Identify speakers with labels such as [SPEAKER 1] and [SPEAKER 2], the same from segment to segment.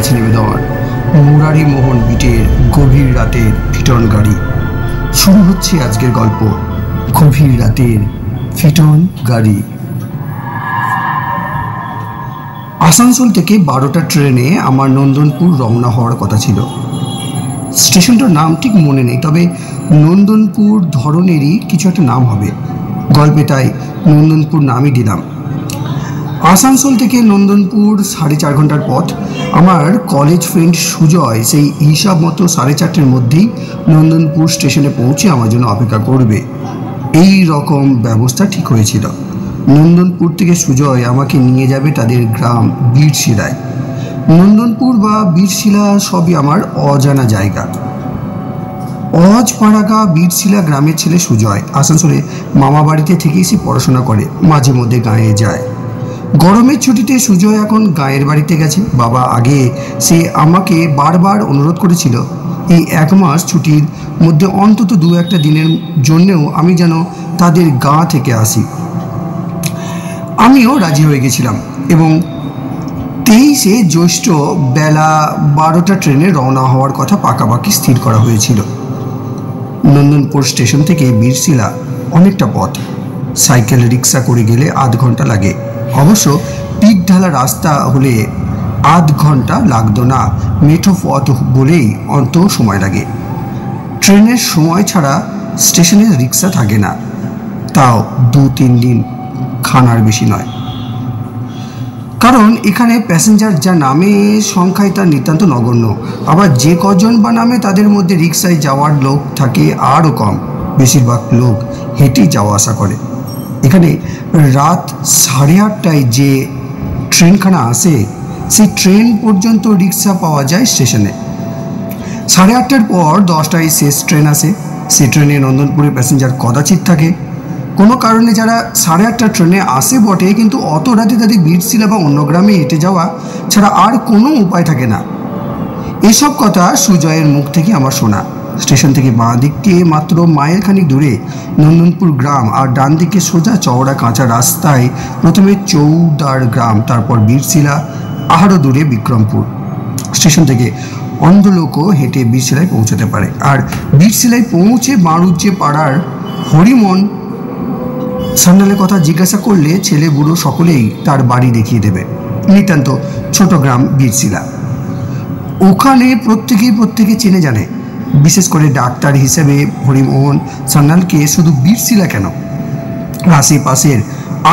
[SPEAKER 1] গেছে নিবেদন মুরারি মোহন বিটের গভীর রাতের ফিটন গাড়ি। শুরু হচ্ছে আজকের গল্প গভীর রাতের ফিটন গাড়ি। আসানসোল থেকে 12টা ট্রেনে আমার নন্দনপুর রওনা হওয়ার কথা ছিল। স্টেশনটার নাম ঠিক মনে নেই, তবে নন্দনপুর ধরনেরই কিছু একটা নাম হবে। গল্পে তাই নন্দনপুর নামই দিলাম। আসানসোল থেকে নন্দনপুর 4.5 ঘন্টার পথ। আমার কলেজ ফ্রেন্ড সুজয় সেই হিসাব মতো 4:30-এর মধ্যেই নন্দনপুর স্টেশনে পৌঁছে আমার জন্য অপেক্ষা করবে, এই রকম ব্যবস্থা ঠিক হয়েছিল। নন্দনপুর থেকে সুজয় আমাকে নিয়ে যাবে তাদের গ্রাম বীরশিলায়। নন্দনপুর বা বীরশিলা সবই আমার অজানা জায়গা। অজপাড়াগা বীরশিলা গ্রামের ছেলে সুজয়। আসানসোলে মামা বাড়িতে থেকেই সে পড়াশোনা করে, মাঝে মধ্যে গাঁয়ে যায়। গরমের ছুটিতে সুজয় এখন গাঁয়ের বাড়িতে গেছে। বাবা আগে সে আমাকে বারবার অনুরোধ করেছিল এই 1 মাস ছুটির মধ্যে অন্তত 2-1 দিনের জন্যেও আমি যেন তাদের গাঁ থেকে আসি। আমিও রাজি হয়ে গেছিলাম এবং 23শে জ্যৈষ্ঠ বেলা 12টা ট্রেনে রওনা হওয়ার কথা পাকাপাকি স্থির করা হয়েছিল। নন্দনপুর স্টেশন থেকে বীরশিলা অনেকটা পথ। সাইকেল রিক্সা করে গেলে আধ ঘন্টা লাগে। অবশ্য পিচ ঢালা রাস্তা হলে আধ ঘন্টা লাগতো না, মেঠো পথ বলেই অত সময় লাগে। ট্রেনের সময় ছাড়া স্টেশনে রিক্সা থাকে না, তাও 2-3 দিন খানার বেশি নয়। কারণ এখানে প্যাসেঞ্জার যা নামে সংখ্যায় তার নিতান্ত নগণ্য। আবার যে কজন বা নামে তাদের মধ্যে রিক্সায় যাওয়ার লোক থাকে আরও কম। বেশিরভাগ লোক হেঁটেই যাওয়া আসা করে। এখানে রাত 8:30টায় যে ট্রেনখানা আসে সেই ট্রেন পর্যন্ত রিক্সা পাওয়া যায় স্টেশনে। 8:30টার পর 10টায় শেষ ট্রেন আসে। সে ট্রেনে নন্দনপুরে প্যাসেঞ্জার কদাচিৎ থাকে। কোনো কারণে যারা 8:30টার ট্রেনে আসে বটে, কিন্তু অত রাতে তাদের বীরশিলা বা অন্য গ্রামে হেঁটে যাওয়া ছাড়া আর কোনো উপায় থাকে না। এসব কথা সুজয়ের মুখ থেকে আমার শোনা। স্টেশন থেকে বাঁ দিকে মাত্র মাইলখানিক দূরে নন্দনপুর গ্রাম, আর ডান দিকে সোজা চওড়া কাঁচা রাস্তায় প্রথমে চৌদার গ্রাম, তারপর বীরশিলা, আরও দূরে বিক্রমপুর। স্টেশন থেকে অন্ধ লোকও হেঁটে বীরশিলায় পৌঁছতে পারে। আর বীরশিলায় পৌঁছে বাঁড়ুজ্জে পাড়ার হরিমন সান্যালের কথা জিজ্ঞাসা করলে ছেলে বুড়ো সকলেই তার বাড়ি দেখিয়ে দেবে। নিতান্ত ছোট গ্রাম বীরশিলা। ওখানে প্রত্যেকে চেনে জানে। বিশেষ করে ডাক্তার হিসেবে হরিমোহন সান্যালকে শুধু বীরশিলা কেন, আশেপাশের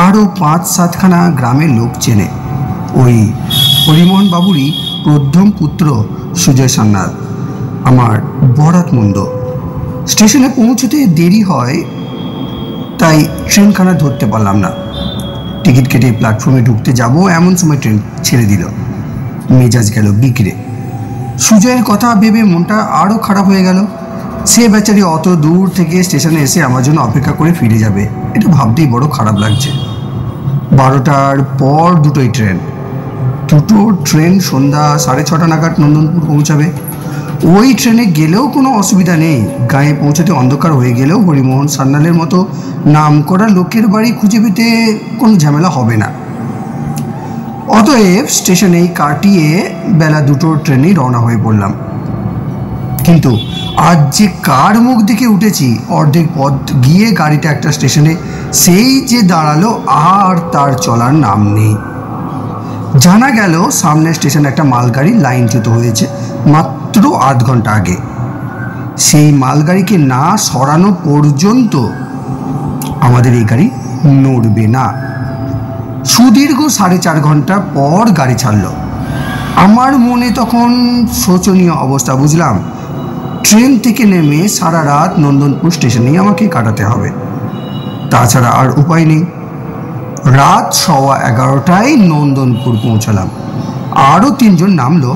[SPEAKER 1] আরও 5-7খানা গ্রামের লোক চেনে। ওই হরিমোহন বাবুরই প্রথম পুত্র সুজয় সান্যাল, আমার বরাতমন্দ। স্টেশনে পৌঁছতে দেরি হয়, তাই ট্রেনখানা ধরতে পারলাম না। টিকিট কেটে প্ল্যাটফর্মে ঢুকতে যাব এমন সময় ট্রেন ছেড়ে দিল। মেজাজ গেল বিগড়ে। সুজয়ের কথা ভেবে মনটা আরও খারাপ হয়ে গেল। সে বেচারি অত দূর থেকে স্টেশনে এসে আমার জন্য অপেক্ষা করে ফিরে যাবে, এটা ভাবতেই বড় খারাপ লাগছে। 12টার পর দুটোই ট্রেন। দুটো ট্রেন সন্ধ্যা 6:30 নাগাদ নন্দনপুর পৌঁছাবে। ওই ট্রেনে গেলেও কোনো অসুবিধা নেই। গাঁয়ে পৌঁছতে অন্ধকার হয়ে গেলেও হরিমোহন সান্যালের মতো নাম করা লোকের বাড়ি খুঁজে পেতে কোনো ঝামেলা হবে না। অতএব স্টেশনেই কাটিয়ে বেলা 2টোর ট্রেনেই রওনা হয়ে পড়লাম। কিন্তু আজ যে কার মুখ দেখে উঠেছি, অর্ধেক পথ গিয়ে গাড়িটা একটা স্টেশনে সেই যে দাঁড়ালো, আর তার চলার নাম নেই। জানা গেল সামনের স্টেশনে একটা মালগাড়ি লাইনচ্যুত হয়েছে মাত্র আধ ঘন্টা আগে। সেই মালগাড়িকে না সরানো পর্যন্ত আমাদের এই গাড়ি নড়বে না। সুদীর্ঘ 4.5 ঘন্টা পর গাড়ি ছাড়ল। আমার মনে তখন শোচনীয় অবস্থা। বুঝলাম ট্রেন থেকে নেমে সারা রাত নন্দনপুর স্টেশনেই আমাকে কাটাতে হবে, তাছাড়া আর উপায় নেই। রাত 11:15টায় নন্দনপুর পৌঁছালাম। আরও 3 জন নামলো।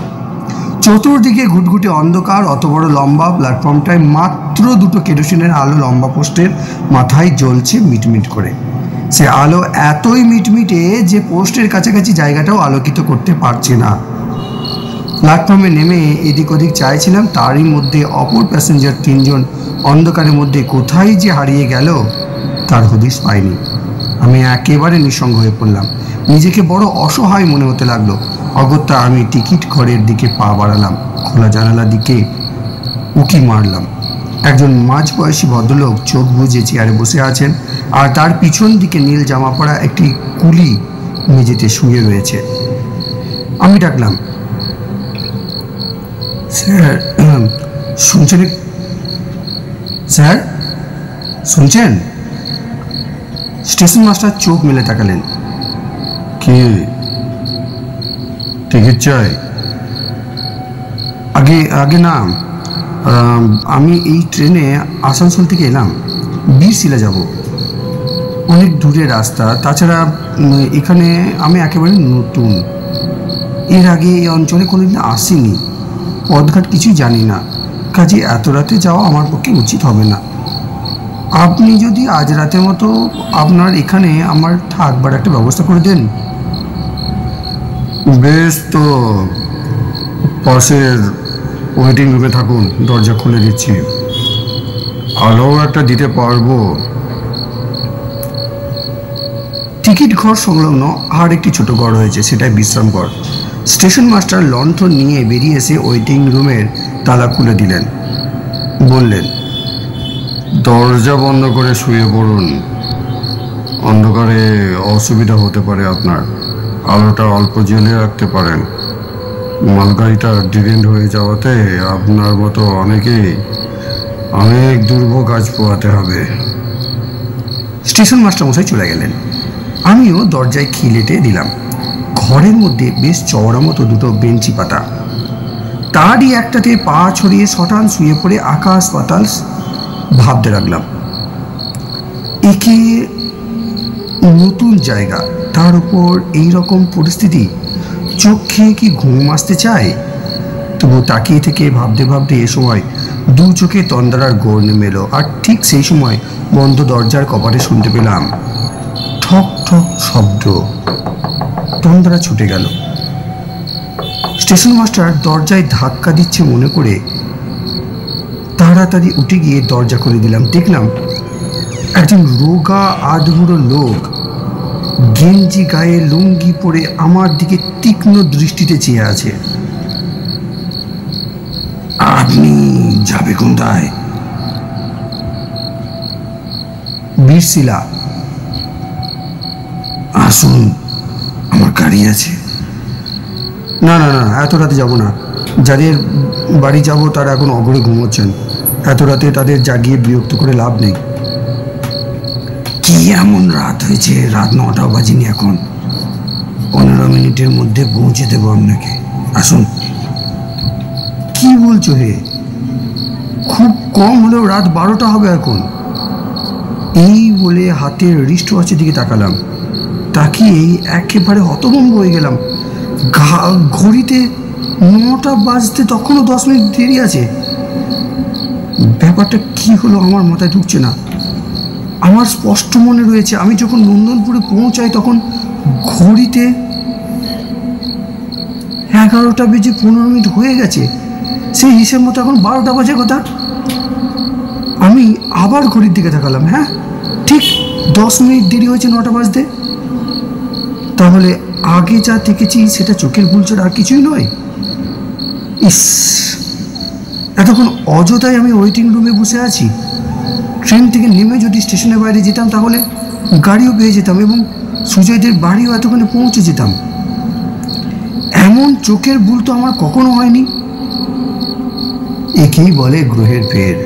[SPEAKER 1] চতুর্দিকে ঘুটঘুটে অন্ধকার। অত বড় লম্বা প্ল্যাটফর্মটায় মাত্র 2টো কেরোসিনের আলো লম্বা পোস্টের মাথায় জ্বলছে মিটমিট করে। সে আলো এতই মিটমিটে যে পোস্টের কাছাকাছি জায়গাটাও আলোকিত করতে পারছে না। প্ল্যাটফর্মে নেমে এদিক ওদিক চাইছিলাম, তারই মধ্যে অপর প্যাসেঞ্জার 3 জন অন্ধকারের মধ্যে কোথায় যে হারিয়ে গেল তার হদিশ পাইনি। আমি একেবারে নিঃসঙ্গ হয়ে পড়লাম। নিজেকে বড় অসহায় মনে হতে লাগলো। অগত্যা আমি টিকিট ঘরের দিকে পা বাড়ালাম। খোলা জানালার দিকে উকি মারলাম। একজন মাঝবয়সী ভদ্রলোক চোখ বুজে চেয়ারে বসে আছেন, আর তার পিছন দিকে নীল জামা পরা একটি কুলি মেঝেতে শুয়ে রয়েছে। আমি ডাকলাম, স্যার শুনছেন? স্যার শুনছেন? স্টেশন মাস্টার চোখ মেলে তাকালেন। কি টিকিট চাই? আগে আগে না, আমি এই ট্রেনে আসানসোল থেকে এলাম, বীরশিলা যাব। অনেক দূরের রাস্তা, তাছাড়া এখানে আমি একেবারে নতুন। এর আগে এই অঞ্চলে কোনোদিন আসিনি, পথঘাট কিছুই জানি না, কাজে এত রাতে যাওয়া আমার পক্ষে উচিত হবে না। আপনি যদি আজ রাতের মতো আপনার এখানে আমার থাকবার একটা ব্যবস্থা করে দেন। বেশ, তো পাশের ওয়েটিং রুমে থাকুন, দরজা খুলে দিচ্ছি। আলোও একটা দিতে পারবো। টিকিট ঘর সংলগ্ন আর একটি ছোট ঘর রয়েছে, সেটাই বিশ্রাম ঘর। স্টেশন মাস্টার লণ্ঠন নিয়ে বেরিয়ে এসে ওয়েটিং রুমের তালা খুলে দিলেন। বললেন, দরজা বন্ধ করে শুয়ে পড়ুন। অন্ধকারে অসুবিধা হতে পারে আপনার, আলোটা অল্প জ্বেলে রাখতে পারেন। মালগাড়িটা ডিরেন্ট হয়ে যাওয়াতে আপনার মতো অনেকেই অনেক দুর্ভোগ আজ পোহাতে হবে। স্টেশন মাস্টার মশাই চলে গেলেন। আমিও দরজায় খিলেটে দিলাম। ঘরের মধ্যে বেশ চওড়া মতো দুটো বেঞ্চি পাতা, তারই একটাতে পা ছড়িয়ে শটান শুয়ে পড়ে আকাশ পাতাল ভাবতে লাগলাম। একে নতুন জায়গা, তার উপর এইরকম পরিস্থিতি, চোখ খেয়ে কি ঘুম আসতে চায়? তবু তাকিয়ে থেকে ভাবতে ভাবতে এ সময় দু চোখে তন্দ্রার গোড় নেমে এলো। আর ঠিক সেই সময় বন্ধ দরজার কপাটে শুনতে পেলাম ঠক ঠক শব্দ। তন্দ্রা ছুটে গেল। স্টেশন মাস্টার দরজায় ধাক্কা দিচ্ছে মনে করে তাড়াতাড়ি উঠে গিয়ে দরজা খুলে দিলাম। দেখলাম একজন রোগা আধবুড়ো লোক গেঞ্জি গায়ে লুঙ্গি পরে আমার দিকে তীক্ষ্ণ দৃষ্টিতে চেয়ে আছে। আপনি যাবে কোথায়? বীরশিলা। আসুন, আমার গাড়ি আছে। না না না, এত রাতে যাব না। যাদের বাড়ি যাব তারা এখন অগরে ঘুমোচ্ছেন, এত রাতে তাদের জাগিয়ে বিরক্ত করে লাভ নেই। কি এমন রাত হয়েছে? রাত 9টা বাজেনি এখন। 15 মিনিটের মধ্যে পৌঁছে দেবো আপনাকে। আসুন। কি বলছো হে? খুব কম হলেও রাত 12টা হবে এখন। এই বলে হাতের রিস্ট ওয়াচের দিকে তাকালাম। তাকিয়ে একেবারে হতভম্ব হয়ে গেলাম। ঘড়িতে 9টা বাজতে তখনও 10 মিনিট দেরি আছে। ব্যাপারটা কি হলো আমার মাথায় ঢুকছে না। আমার স্পষ্ট মনে রয়েছে আমি যখন নন্দনপুরে পৌঁছাই তখন ঘড়িতে 11টা বেজে 15 মিনিট হয়ে গেছে। সেই হিসেব মতো এখন 12টা বাজে কথা। আমি আবার ঘড়ির দিকে তাকালাম। হ্যাঁ, ঠিক 10 মিনিট দেরি হয়েছে 9টা বাজতে। তাহলে আগে যা দেখেছি সেটা চোখের ভুল ছাড়া আর কিছুই নয়। ইস, এতক্ষণ অযথাই আমি ওয়েটিং রুমে বসে আছি। ট্রেন থেকে নেমে যদি স্টেশনের বাইরে যেতাম তাহলে গাড়িও পেয়ে যেতাম এবং সুজয়দের বাড়িও এতক্ষণে পৌঁছে যেতাম। এমন চোখের ভুল তো আমার কখনো হয়নি। একেই বলে গ্রহের ফের।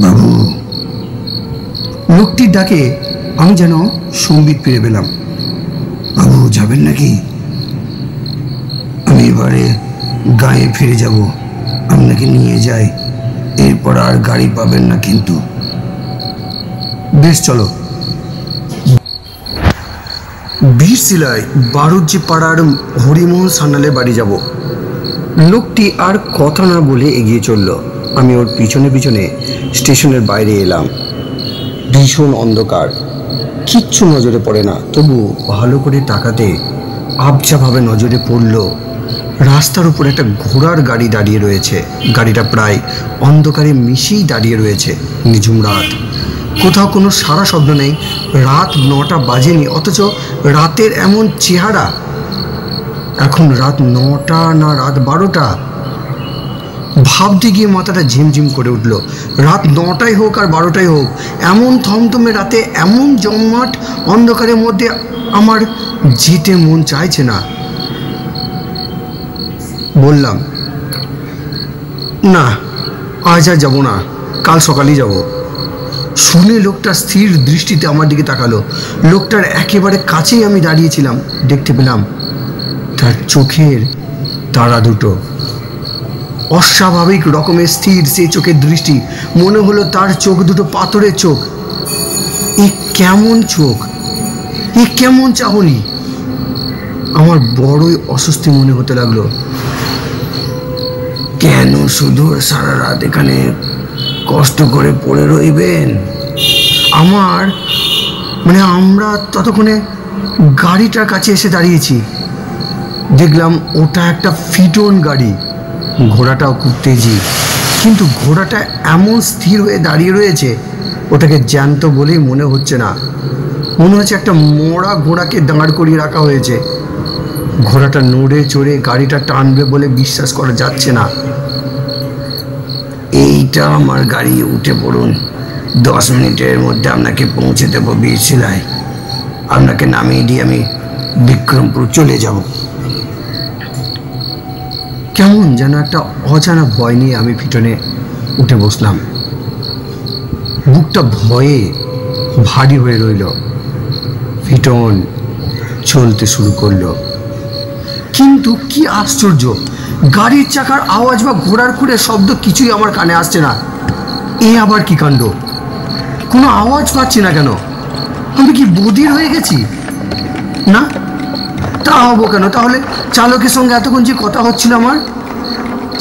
[SPEAKER 1] বাবু, লোকটির ডাকে আমি যেন সম্বিত ফিরে পেলাম। বাবু, যাবেন নাকি? আমি এবারে গায়ে ফিরে যাব, আপনাকে নিয়ে যাই। এরপর আর গাড়ি পাবেন না কিন্তু। বেশ, চলো। বীরশিলায় বারুজ্জি পাড়ার হরিমোহন সান্যালের বাড়ি যাব। লোকটি আর কথা না বলে এগিয়ে চলল। আমি ওর পিছনে পিছনে স্টেশনের বাইরে এলাম। ভীষণ অন্ধকার, কিচ্ছু নজরে পড়ে না। তবু ভালো করে তাকাতে আবছাভাবে নজরে পড়ল রাস্তার উপর একটা ঘোড়ার গাড়ি দাঁড়িয়ে রয়েছে। গাড়িটা প্রায় অন্ধকারে মিশেই দাঁড়িয়ে রয়েছে। নিঝুম রাত, কোথাও কোনো সারা শব্দ নেই। রাত 9টা বাজেনি, অথচ রাতের এমন চেহারা। এখন রাত 9টা না রাত 12টা, ভাবতে গিয়ে মাথাটা ঝিমঝিম করে উঠল। রাত 9টাই হোক আর 12টাই হোক, এমন থমথমে রাতে এমন জমাট অন্ধকারের মধ্যে আমার যেতে মন চাইছে না। বললাম, না আজ আর যাবো না, কাল সকালেই যাব। শুনে লোকটা স্থির দৃষ্টিতে আমার দিকে তাকালো। লোকটার একেবারে কাছেই আমি দাঁড়িয়েছিলাম। দেখতে পেলাম তার চোখের তারা দুটো, অস্বাভাবিক রকমের স্থির সেই চোখের দৃষ্টি। মনে হলো তার চোখ দুটো পাথরের চোখ। এ কেমন চোখ, এ কেমন চাহনি! আমার বড়ই অস্বস্তি মনে হতে লাগলো। কেন শুধু সারা রাত এখানে কষ্ট করে পড়ে রইবেন? আমরা ততক্ষণে গাড়িটার কাছে এসে দাঁড়িয়েছি। দেখলাম ওটা একটা ফিটন গাড়ি। ঘোড়াটাও খুব তেজি, কিন্তু ঘোড়াটা এমন স্থির হয়ে দাঁড়িয়ে রয়েছে, ওটাকে জ্যান্ত বলেই মনে হচ্ছে না। মনে হচ্ছে একটা মরা ঘোড়াকে দাঁড় করিয়ে রাখা হয়েছে। ঘোড়াটা নড়ে চড়ে গাড়িটা টানবে বলে বিশ্বাস করা যাচ্ছে না। এইটা আমার গাড়ি, উঠে পড়ুন। 10 মিনিটের মধ্যে আপনাকে পৌঁছে দেবো বীরশিলায়। আপনাকে নামিয়ে দিয়ে আমি বিক্রমপুর চলে যাব। কেমন যেন একটা অজানা ভয় নিয়ে আমি ফিটনে উঠে বসলাম। বুকটা ভয়ে ভারী হয়ে রইল। ফিটন চলতে শুরু করলো। কিন্তু কি আশ্চর্য, গাড়ির চাকার আওয়াজ বা ঘোড়ার খুঁড়ের শব্দ কিছুই আমার কানে আসছে না। এ আবার কি কাণ্ড! কোনো আওয়াজ পাচ্ছি না কেন? আমি কি বধির হয়ে গেছি? না, তা হবো কেন? তাহলে চালকের সঙ্গে এতক্ষণ যে কথা হচ্ছিল আমার,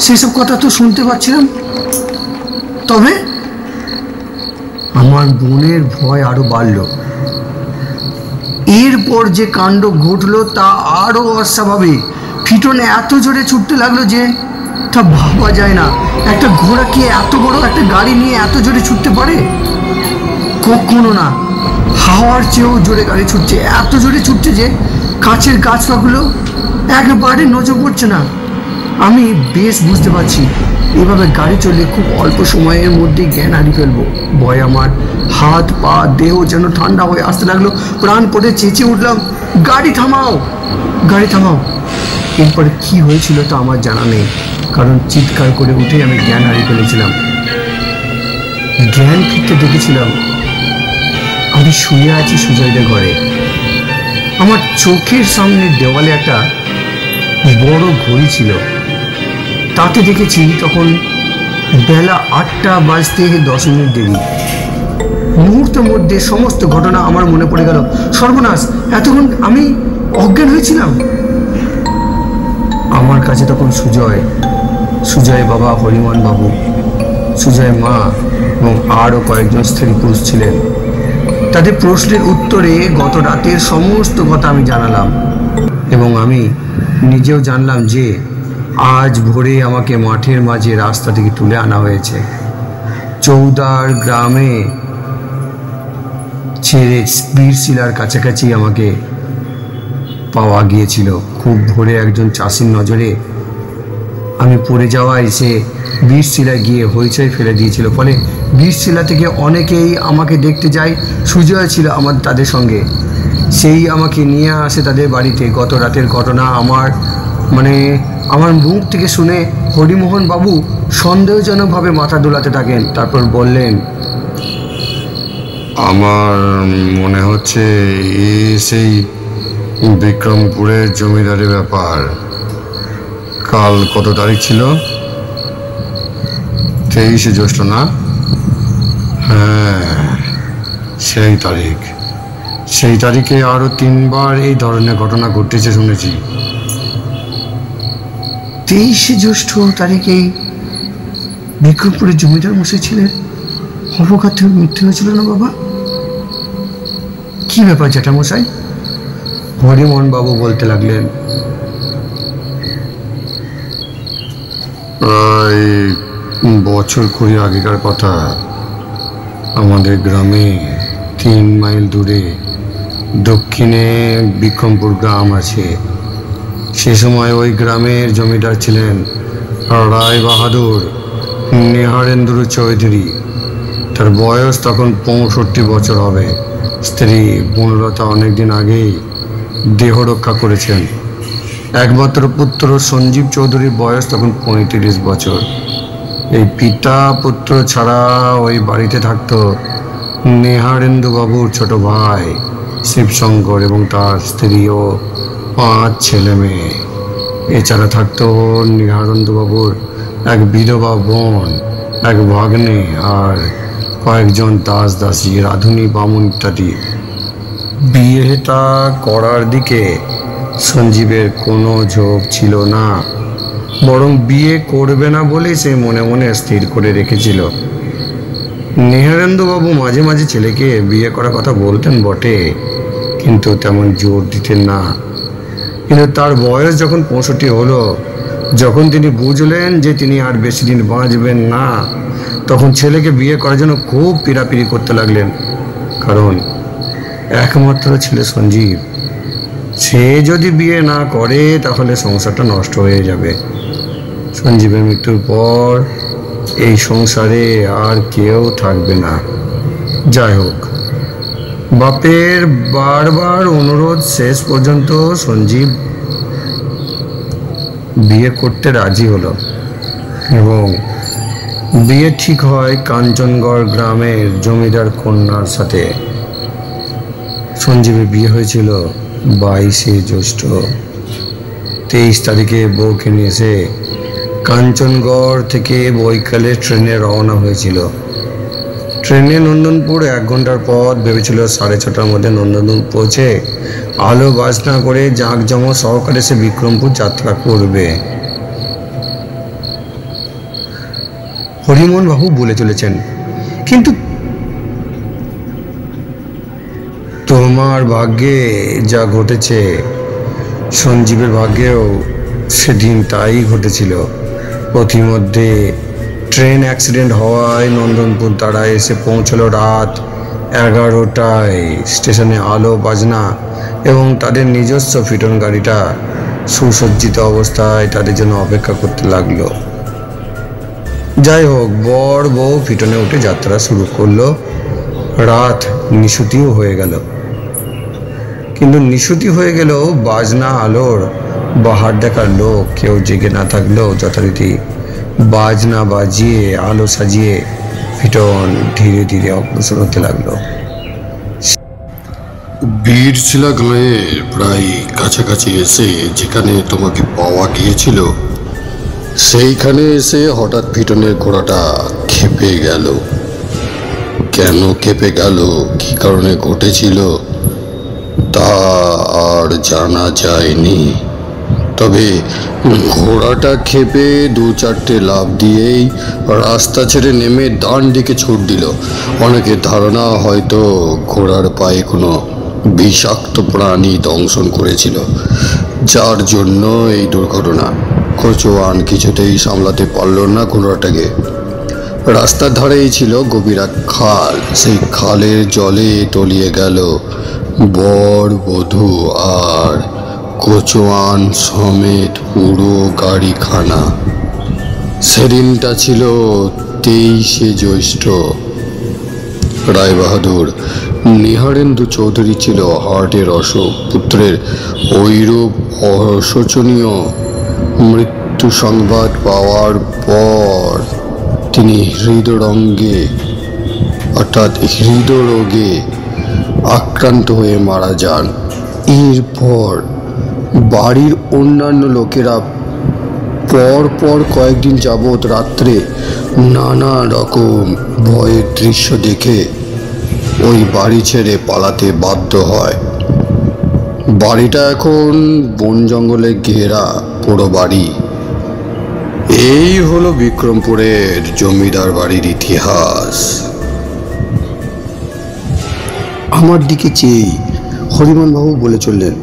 [SPEAKER 1] সেসব কথা তো শুনতে পাচ্ছিলাম। তবে আমার বোনের ভয় আরো বাড়ল। এরপর যে কাণ্ড ঘটলো তা আরো অস্বাভাবিক। ফিটনে এত জোরে ছুটতে লাগলো যে তা ভাবা যায় না। একটা ঘোড়া কি এত বড় একটা গাড়ি নিয়ে এত জোরে ছুটতে পারে? কখনো না। হাওয়ার চেয়েও জোরে গাড়ি ছুটছে, এত জোরে ছুটছে যে কাছের গাছপালাগুলো একেবারে নজর পড়ছে না। আমি বেশ বুঝতে পারছি এভাবে গাড়ি চললে খুব অল্প সময়ের মধ্যেই জ্ঞান হারিয়ে ফেলবো। ভয় আমার হাত পা দেহ যেন ঠান্ডা হয়ে আসতে লাগলো। প্রাণ পড়ে চেঁচিয়ে উঠলাম, গাড়ি থামাও, গাড়ি থামাও। এরপরে কি হয়েছিল তা আমার জানা নেই, কারণ চিৎকার করে উঠে আমি জ্ঞান হারিয়ে ফেলেছিলাম। জ্ঞান ফিরতে দেখেছিলাম আমি শুয়ে আছি সুজয়দের ঘরে। আমার চোখের সামনে দেওয়ালে একটা বড় ঘড়ি ছিল। তাতে দেখেছি তখন বেলা 8টা বাজতে 10 মিনিট দেরি। মুহূর্তের মধ্যে সমস্ত ঘটনা আমার মনে পড়ে গেল। সর্বনাশ, এতক্ষণ আমি অজ্ঞান হয়েছিলাম। আমার কাছে তখন সুজয় বাবা, হরিমোহন বাবু, সুজয় মা এবং আরও কয়েকজন স্ত্রী পুরুষ ছিলেন। তাদের প্রশ্নের উত্তরে গত রাতের সমস্ত কথা আমি জানালাম, এবং আমি নিজেও জানলাম যে আজ ভোরে আমাকে মাঠের মাঝে রাস্তা থেকে তুলে আনা হয়েছে। চৌদার গ্রামে ছেড়ে বীরশিলার কাছাকাছি আমাকে পাওয়া গিয়েছিল। খুব ভোরে একজন চাষির নজরে আমি পড়ে যাওয়ায় সে বীরশিলায় গিয়ে হইচই ফেলে দিয়েছিল। ফলে বীরশিলা থেকে অনেকেই আমাকে দেখতে যায়। সুজয় ছিল তাদের সঙ্গে। সেই আমাকে নিয়ে আসে তাদের বাড়িতে। গত রাতের ঘটনা আমার মুখ থেকে শুনে হরিমোহন বাবু সন্দেহজনকভাবে মাথা দোলাতে থাকেন। তারপর বললেন,
[SPEAKER 2] আমার মনে হচ্ছে সেই বিক্রমপুরের জমিদারের ব্যাপার। কাল কত তারিখ ছিল? 23শে জ্যৈষ্ঠ না? হ্যাঁ, সেই তারিখে আরো 3বার এই ধরনের ঘটনা ঘটেছে শুনেছি।
[SPEAKER 1] 23শে জ্যৈষ্ঠ তারিখেই বিক্রমপুরের জমিদার মশাই ছিলেন অবঘাতে মৃত্যু হয়েছিল না বাবা? কি ব্যাপার জ্যাঠামশাই? হরিমোহন বাবু বলতে লাগলেন।
[SPEAKER 2] প্রায় বছর 20 আগেকার কথা। আমাদের গ্রামে 3 মাইল দূরে দক্ষিণে বিক্রমপুর গ্রাম আছে। সে সময় ওই গ্রামের জমিদার ছিলেন রায় বাহাদুর নেহারেন্দ্র চৌধুরী। তার বয়স তখন 65 বছর হবে। স্ত্রী বনলতা অনেকদিন আগেই দেহ রক্ষা করেছেন। একমাত্র পুত্র সঞ্জীব চৌধুরীর বয়স তখন 35 বছর। এই পিতা পুত্র ছাড়া ওই বাড়িতে থাকতো নেহারেন্দু বাবুর ছোট ভাই শিবশঙ্কর এবং তার স্ত্রী ও 5 ছেলে মেয়ে। এছাড়া থাকতো নেহারেন্দু বাবুর এক বিধবা বোন, এক ভাগ্নে আর কয়েকজন দাস দাসী, রাঁধুনি, বামুন ইত্যাদি। বিয়েটা করার দিকে সঞ্জীবের কোনো ঝোঁক ছিল না, বরং বিয়ে করবে না বলেই সে মনে মনে স্থির করে রেখেছিল। নেহারেন্দুবাবু মাঝে মাঝে ছেলেকে বিয়ে করার কথা বলতেন বটে, কিন্তু তেমন জোর দিতেন না। কিন্তু তার বয়স যখন 65 হলো, যখন তিনি বুঝলেন যে তিনি আর বেশি দিন বাঁচবেন না, তখন ছেলেকে বিয়ে করার জন্য খুব পীড়াপিড়ি করতে লাগলেন। কারণ একমাত্র ছেলে সঞ্জীব, সে যদি বিয়ে না করে তাহলে সংসারটা নষ্ট হয়ে যাবে। সঞ্জীবের মৃত্যুর পর এই সংসারে আর কেউ থাকবে না। যাই হোক, বাপের বারবার অনুরোধ শেষ পর্যন্ত সঞ্জীব বিয়ে করতে রাজি হলো এবং বিয়ে ঠিক হয় কাঞ্চনগড় গ্রামের জমিদার কন্যার সাথে। সঞ্জীবের বিয়ে হয়েছিল 22শে জ্যৈষ্ঠ। 23 তারিখে বউকে নিয়ে এসে কাঞ্চনগড় থেকে বৈকালে ট্রেনে রওনা হয়েছিল। ট্রেনে নন্দনপুর 1 ঘন্টার পথ। ভেবেছিল 6:30টার মধ্যে নন্দনপুর পৌঁছে আলো বাজনা করে জাঁকজমক সহকারে সে বিক্রমপুর যাত্রা করবে। হরিমোহন বাবু বলে চলেছেন, কিন্তু তোমার ভাগ্যে যা ঘটেছে, সঞ্জীবের ভাগ্যেও সেদিন তাই ঘটেছিল। পথিমধ্যে ট্রেন অ্যাক্সিডেন্ট হওয়ায় নন্দনপুর তারা এসে পৌঁছলো রাত 11টায়। স্টেশনে আলো বাজনা এবং তাদের নিজস্ব ফিটন গাড়িটা সুসজ্জিত অবস্থায় তাদের জন্য অপেক্ষা করতে লাগলো। যাই হোক, বর বউ ফিটনে উঠে যাত্রা শুরু করলো। রাত নিশুতিও হয়ে গেল, কিন্তু নিশুতি হয়ে গেলেও বাজনা আলোর বাহার দেখার লোক কেউ জেগে না থাকলেও যথারীতি বাজনা বাজিয়ে আলো সাজিয়ে ফিটন ধীরে ধীরে অগ্রসর হতে লাগলো।
[SPEAKER 3] বীরশিলা গাঁয়ের প্রায় কাছাকাছি এসে যেখানে তোমাকে পাওয়া গিয়েছিল, সেইখানে এসে হঠাৎ ফিটনের ঘোড়াটা ক্ষেপে গেল। কেন ক্ষেপে গেল, কী কারণে ঘটেছিল তা আর জানা যায়নি। তবে ঘোড়াটা ক্ষেপে 2-4টে লাফ দিয়েই রাস্তা ছেড়ে নেমে ডান দিকে ছুট দিল। অনেকের ধারণা হয়তো ঘোড়ার পায়ে কোনো বিষাক্ত প্রাণী দংশন করেছিল, যার জন্য এই দুর্ঘটনা। কচুয়ান কিছুতেই সামলাতে পারল না ঘোড়াটাকে। রাস্তার ধারেই ছিল গভীর এক খাল। সেই খালের জলে তলিয়ে গেল বর বধূ আর কচুয়ান সমেত পুরো গাড়িখানা। সেদিনটা ছিল 23শে জ্যৈষ্ঠ। রায়বাহাদুর নেহারেন্দু চৌধুরী ছিল হার্টের অসুখ। পুত্রের ঐরূপ অশোচনীয় মৃত্যু সংবাদ পাওয়ার পর তিনি হৃদরোগে আক্রান্ত হয়ে মারা যান। এরপর বাড়ির অন্যান্য লোকেরা পর কয়েকদিন যাবৎ রাত্রে নানা রকম ভয়ের দৃশ্য দেখে ওই বাড়ি ছেড়ে পালাতে বাধ্য হয়। বাড়িটা এখন বন জঙ্গলে ঘেরা পুরো বাড়ি। এই হলো বিক্রমপুরের জমিদার বাড়ির ইতিহাস।
[SPEAKER 1] আমার দিকে চেয়ে হরিমোহন বাবু বলে চললেন,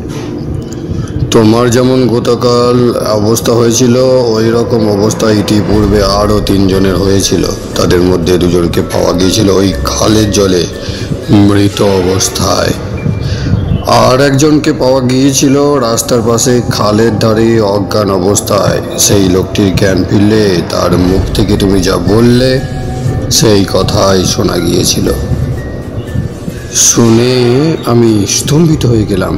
[SPEAKER 3] তোমার যেমন গতকাল অবস্থা হয়েছিল ওই রকম অবস্থা ইতিপূর্বে আরও 3 জনের হয়েছিল। তাদের মধ্যে 2 জনকে পাওয়া গিয়েছিল ওই খালের জলে মৃত অবস্থায়, আর একজনকে পাওয়া গিয়েছিল রাস্তার পাশে খালের ধারে অজ্ঞান অবস্থায়। সেই লোকটির জ্ঞান ফিরলে তার মুখ থেকে তুমি যা বললে সেই কথাই শোনা গিয়েছিল। শুনে আমি স্তম্ভিত হয়ে গেলাম।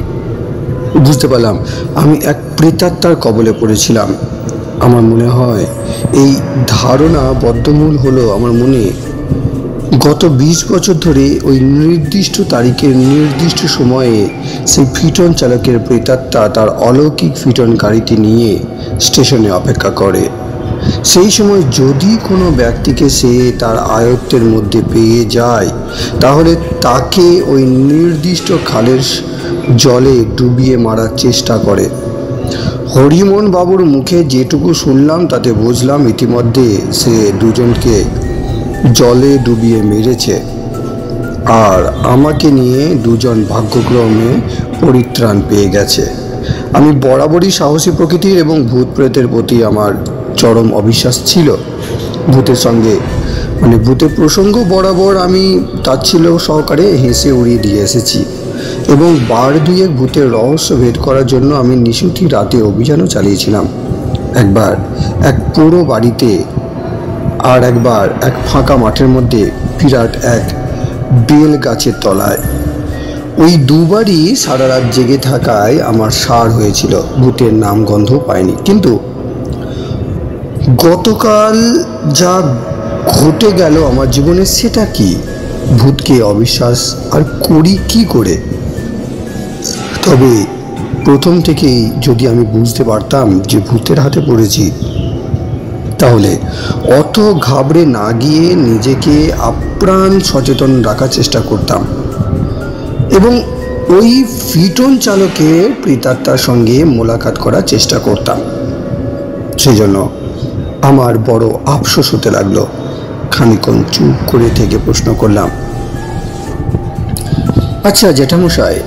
[SPEAKER 3] বুঝতে পারলাম আমি এক প্রেতাত্মার কবলে পড়েছিলাম। আমার মনে হয় এই ধারণা বদ্ধমূল হলো আমার মনে। গত 20 বছর ধরে ওই নির্দিষ্ট তারিখের নির্দিষ্ট সময়ে সেই ফিটন চালকের প্রেতাত্মা তার অলৌকিক ফিটন গাড়িটি নিয়ে স্টেশনে অপেক্ষা করে। সেই সময় যদি কোনো ব্যক্তিকে সে তার আয়ত্তের মধ্যে পেয়ে যায় তাহলে তাকে ওই নির্দিষ্ট খালের জলে ডুবিয়ে মারার চেষ্টা করে। হরিমোহন বাবুর মুখে যেটুকু শুনলাম তাতে বুঝলাম ইতিমধ্যে সে 2 জনকে জলে ডুবিয়ে মেরেছে, আর আমাকে নিয়ে 2 জন ভাগ্যক্রমে পরিত্রাণ পেয়ে গেছে। আমি বরাবরই সাহসী প্রকৃতির এবং ভূত প্রেতের প্রতি আমার চরম অবিশ্বাস ছিল। ভূতের সঙ্গে ভূতের প্রসঙ্গ বরাবর আমি তাচ্ছিল্য সহকারে হেসে উড়িয়ে দিয়ে এসেছি, এবং 2 ভূতের রহস্য ভেদ করার জন্য আমি নিশুতি রাতে অভিযানও চালিয়েছিলাম। একবার এক পুরো বাড়িতে, আর একবার এক ফাঁকা মাঠের মধ্যে বিরাট এক বেল গাছের তলায়। ওই 2 বারই সারা রাত জেগে থাকায় আমার সার হয়েছিল, ভূতের নাম গন্ধ পাইনি। কিন্তু গতকাল যা ঘটে গেল আমার জীবনে সেটা কি? ভূতকে অবিশ্বাস আর করি কি করে? তবে প্রথম থেকেই যদি আমি বুঝতে পারতাম যে ভূতের হাতে পড়েছি তাহলে অত ঘাবড়ে না গিয়ে নিজেকে আপ্রাণ সচেতন রাখার চেষ্টা করতাম এবং ওই ফিটন চালকের প্রেতাত্মার সঙ্গে মোলাকাত করার চেষ্টা করতাম। সেই জন্য আমার বড় আফসোস হতে লাগলো। খানিকক্ষণ চুপ করে থেকে প্রশ্ন করলাম, আচ্ছা জ্যাঠামশাই,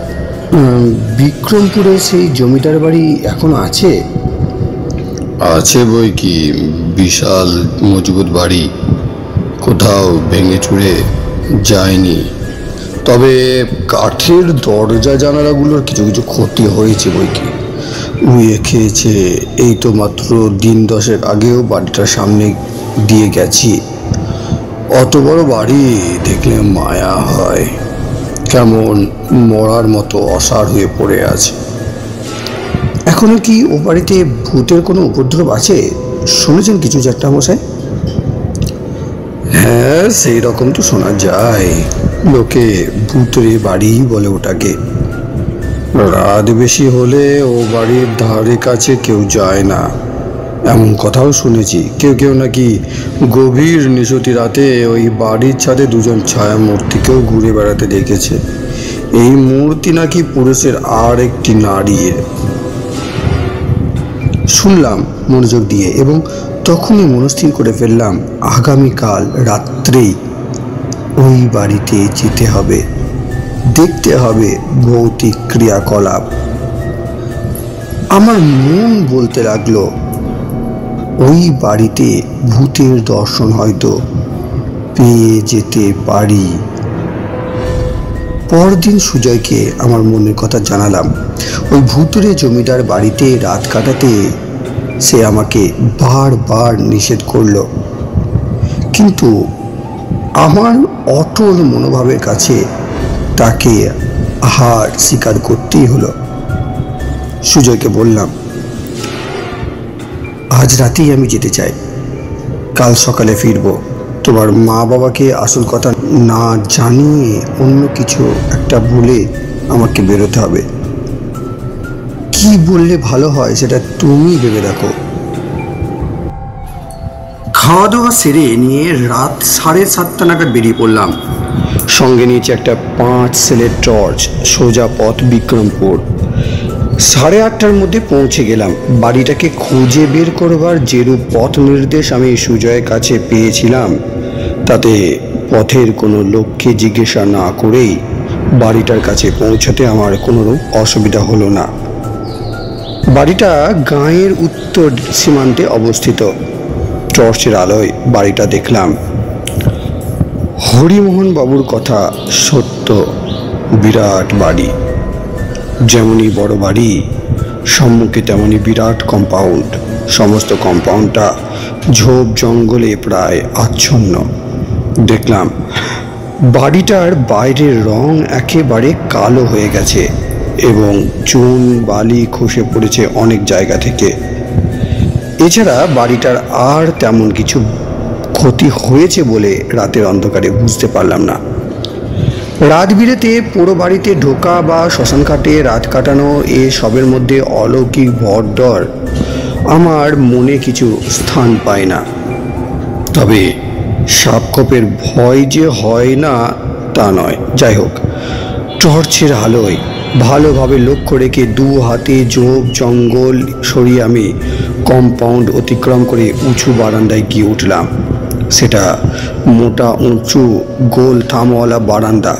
[SPEAKER 3] বিক্রমপুরে সেই জমিদার বাড়ি এখনো আছে?
[SPEAKER 2] আছে বই কি, বিশাল মজবুত বাড়ি, কোথাও ভেঙে চুরে যায়নি। তবে কাঠের দরজা জানালাগুলোর কিছু কিছু ক্ষতি হয়েছে বই কি, উড়িয়ে খেয়েছে। এই তো মাত্র দিন 10 আগেও বাড়িটার সামনে দিয়ে গেছি। অত বড় বাড়ি দেখলে মায়া হয়, কেমন মরার মতো অসাড় হয়ে পড়ে আছে।
[SPEAKER 1] এখনো কি ও বাড়িতে ভূতের কোনো উপদ্রব আছে? শুনেছেন কিছু জ্যাঠামশাই?
[SPEAKER 3] হ্যাঁ, সেই রকম তো শোনা যায়। লোকে ভূতের বাড়ি বলে ওটাকে। রাত বেশি হলে ও বাড়ির ধারে কাছে কেউ যায় না, এমন কথাও শুনেছি। কেউ কেউ নাকি গভীর নিশতি রাতে ওই বাড়ির ছাদে 2 জন ছায়া মূর্তিকেও ঘুরে বেড়াতে দেখেছে। এই মূর্তি নাকি পুরুষের আর একটি নারীর। শুনলাম মনোযোগ দিয়ে এবং তখনই মনস্থির করে ফেললাম আগামীকাল রাত্রেই ওই বাড়িতে যেতে হবে, দেখতে হবে ভৌতিক ক্রিয়াকলাপ। আমার মন বলতে লাগলো ওই বাড়িতে ভূতের দর্শন হয়তো পেয়ে যেতে পারি। পরদিন সুজয়কে আমার মনের কথা জানালাম। ওই ভুতুড়ে জমিদার বাড়িতে রাত কাটাতে সে আমাকে বারবার নিষেধ করলো, কিন্তু আমার অটল মনোভাবের কাছে তাকে হার স্বীকার করতেই হলো। সুজয়কে বললাম, আজ রাতেই আমি যেতে চাই, কাল সকালে ফিরবো। তোমার মা বাবাকে আসল কথা না জানিয়ে অন্য কিছু একটা বলে আমাকে বেরোতে হবে। কি বললে ভালো হয় সেটা তুমি ভেবে দেখো। খাওয়া দাওয়া সেরে নিয়ে রাত 7:30 নাগাদ বেরিয়ে পড়লাম। সঙ্গে নিয়েছি একটা 5 সেলের টর্চ। সোজা পথ বিক্রমপুর। 8:30টার মধ্যে পৌঁছে গেলাম। বাড়িটাকে খুঁজে বের করবার যেরূপ পথ নির্দেশ আমি সুজয়ের কাছে পেয়েছিলাম তাতে পথের কোনো লোককে জিজ্ঞাসা না করেই বাড়িটার কাছে পৌঁছাতে আমার কোনোরূপ অসুবিধা হলো না। বাড়িটা গাঁয়ের উত্তর সীমান্তে অবস্থিত। টর্চের আলোয় বাড়িটা দেখলাম। হরিমোহন বাবুর কথা সত্য, বিরাট বাড়ি। যেমনই বড় বাড়ি, সম্মুখে তেমনই বিরাট কম্পাউন্ড। সমস্ত কম্পাউন্ডটা ঝোপ জঙ্গলে প্রায় আচ্ছন্ন। দেখলাম বাড়িটার বাইরের রং একেবারে কালো হয়ে গেছে এবং চুন বালি খসে পড়েছে অনেক জায়গা থেকে। এছাড়া বাড়িটার আর তেমন কিছু ক্ষতি হয়েছে বলে রাতের অন্ধকারে বুঝতে পারলাম না। রাত বিরেতে পোড়ো বাড়িতে ঢোকা বা শ্মশানঘাটে রাত কাটানো এসবের মধ্যে অলৌকিক ভরডর আমার মনে কিছু স্থান পায় না। তবে সাপখোপের ভয় যে হয় না তা নয়। যাই হোক, টর্চের আলোয় ভালোভাবে লক্ষ্য রেখে দু হাতে ঝোপ জঙ্গল সরিয়ে আমি কম্পাউন্ড অতিক্রম করে উঁচু বারান্দায় গিয়ে উঠলাম। সেটা মোটা উঁচু গোল থামওয়ালা বারান্দা।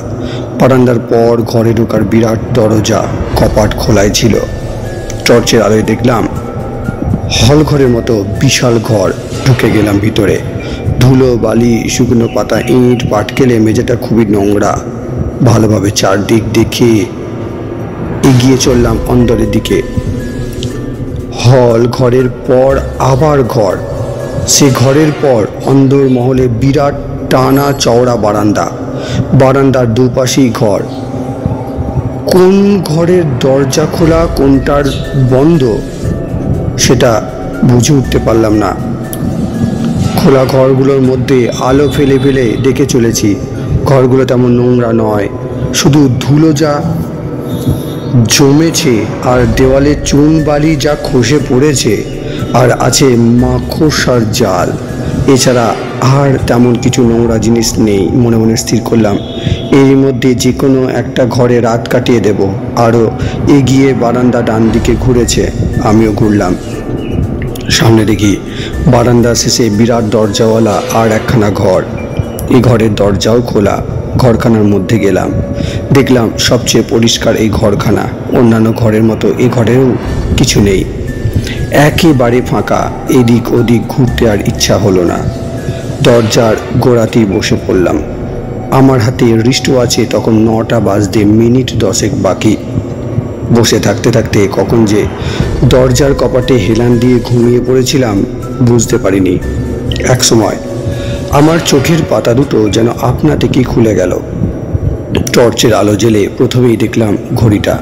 [SPEAKER 3] বারান্দার পর ঘরে ঢোকার বিরাট দরজা, কপাট খোলাই ছিল। টর্চের আলোয় দেখলাম হল ঘরের মতো বিশাল ঘর। ঢুকে গেলাম ভিতরে। ধুলো বালি শুকনো পাতা ইট পাটকেলে মেঝেটা খুবই নোংরা। ভালোভাবে চারদিক দেখে এগিয়ে চললাম অন্দরের দিকে। হল ঘরের পর আবার ঘর, সে ঘরের পর অন্দর মহলে বিরাট টানা চওড়া বারান্দা। বারান্দার দুপাশেই ঘর। কোন ঘরের দরজা খোলা কোনটার বন্ধ সেটা বুঝে উঠতে পারলাম না। খোলা ঘরগুলোর মধ্যে আলো ফেলে ফেলে দেখে চলেছি। ঘরগুলো তেমন নোংরা নয়, শুধু ধুলো যা জমেছে আর দেওয়ালে চুন বালি যা খসে পড়েছে, আর আছে মাকড়সার জাল। এছাড়া আর তেমন কিছু নোংরা জিনিস নেই। মনে মনে স্থির করলাম এর মধ্যে যে কোনো একটা ঘরে রাত কাটিয়ে দেব। আরও এগিয়ে বারান্দা ডান দিকে ঘুরেছে, আমিও ঘুরলাম। সামনে দেখি বারান্দার শেষে বিরাট দরজাওয়ালা আর একখানা ঘর। এই ঘরের দরজাও খোলা। ঘরখানার মধ্যে গেলাম, দেখলাম সবচেয়ে পরিষ্কার এই ঘরখানা। অন্যান্য ঘরের মতো এই ঘরেও কিছু নেই, একেবারে ফাঁকা। এদিক ওদিক ঘুরতে আর ইচ্ছা হলো না। দরজার গোড়াতেই বসে পড়লাম। আমার হাতে রিস্ট ওয়াচে তখন 9টা বাজতে মিনিট 10 বাকি। বসে থাকতে থাকতে কখন যে দরজার কপাটে হেলান দিয়ে ঘুমিয়ে পড়েছিলাম বুঝতে পারিনি। এক সময় আমার চোখের পাতা দুটো যেন আপনা থেকেই খুলে গেল। টর্চের আলো জ্বেলে প্রথমেই দেখলাম ঘড়িটা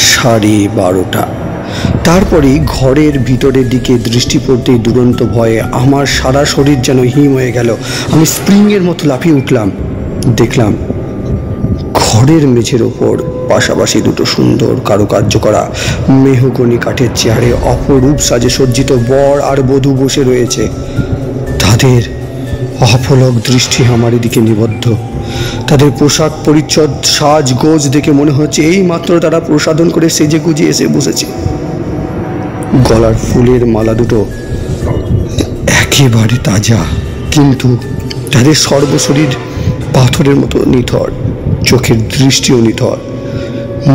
[SPEAKER 3] 12:30। তারপরেই ঘরের ভিতরের দিকে দৃষ্টি পড়তেই দুরন্ত ভয়ে আমার সারা শরীর যেন হিম হয়ে গেল। আমি স্প্রিংয়ের মতো লাফিয়ে উঠলাম। দেখলাম ঘরের মেঝের ওপর পাশাপাশি দুটো সুন্দর কারুকার্য করা মেহগনি কাঠের চেয়ারে অপরূপ সাজে সজ্জিত বর আর বধূ বসে রয়েছে। তাদের অপলক দৃষ্টি আমার দিকে নিবদ্ধ। তাদের পোশাক পরিচ্ছদ সাজগোজ দেখে মনে হচ্ছে এই মাত্র তারা প্রসাধন করে সেজে গুজে এসে বসেছে। গলার ফুলের মালা দুটো একেবারে তাজা, কিন্তু তাদের সর্বশরীর পাথরের মতো নিথর। চোখের দৃষ্টিও নিথর।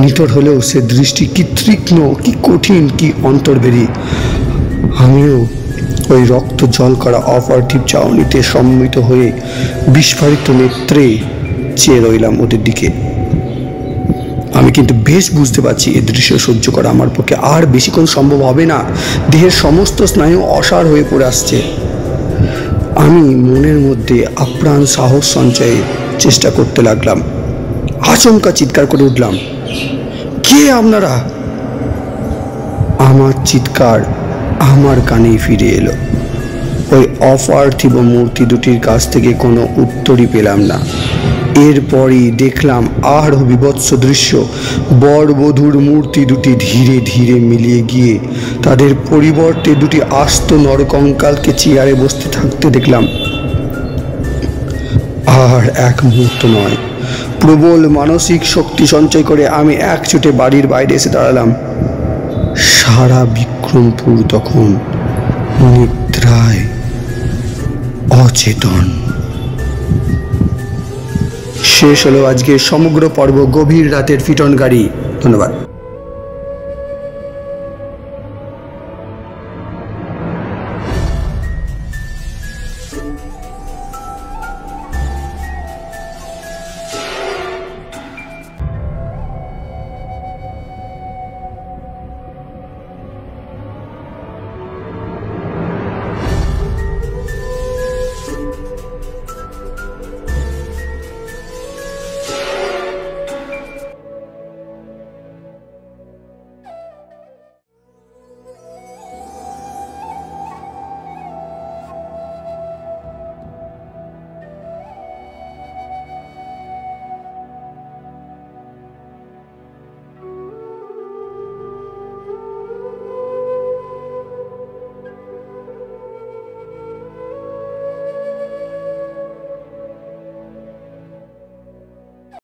[SPEAKER 3] নিথর হলেও সে দৃষ্টি কি তীক্ষ্ণ, কি কঠিন, কি অন্তর্বেদী। আমিও ওই রক্ত জল করা অপার্থিব চাউনিতে সম্মিলিত হয়ে বিস্ফারিত নেত্রে চেয়ে রইলাম ওদের দিকে। আমি কিন্তু বেশ বুঝতে পারছি এ দৃশ্য সহ্য করা আমার পক্ষে আর বেশিক্ষণ সম্ভব হবে না। দেহের সমস্ত স্নায়ু অসাড় হয়ে পড়ে আসছে। আমি মনের মধ্যে আপ্রাণ সাহস সঞ্চয়ে চেষ্টা করতে লাগলাম। আচমকা চিৎকার করে উঠলাম, কে আপনারা? আমার চিৎকার আমার কানেই ফিরে এলো। ওই অপার্থিব মূর্তি দুটির কাছ থেকে কোনো উত্তরই পেলাম না। এরপরই দেখলাম আরও বিভৎস দৃশ্য। বর বধূর মূর্তি দুটি ধীরে ধীরে মিলিয়ে গিয়ে তাদের পরিবর্তে দুটি আস্ত নরকঙ্কালকে চেয়ারে বসতে থাকতে দেখলাম। আর এক মুহূর্ত নয়, প্রবল মানসিক শক্তি সঞ্চয় করে আমি এক ছুটে বাড়ির বাইরে এসে দাঁড়ালাম। সারা বিক্রমপুর তখন নিদ্রায় অচেতন। শেষ হলো আজকের সমগ্র পর্ব গভীর রাতের ফিটন গাড়ি। ধন্যবাদ।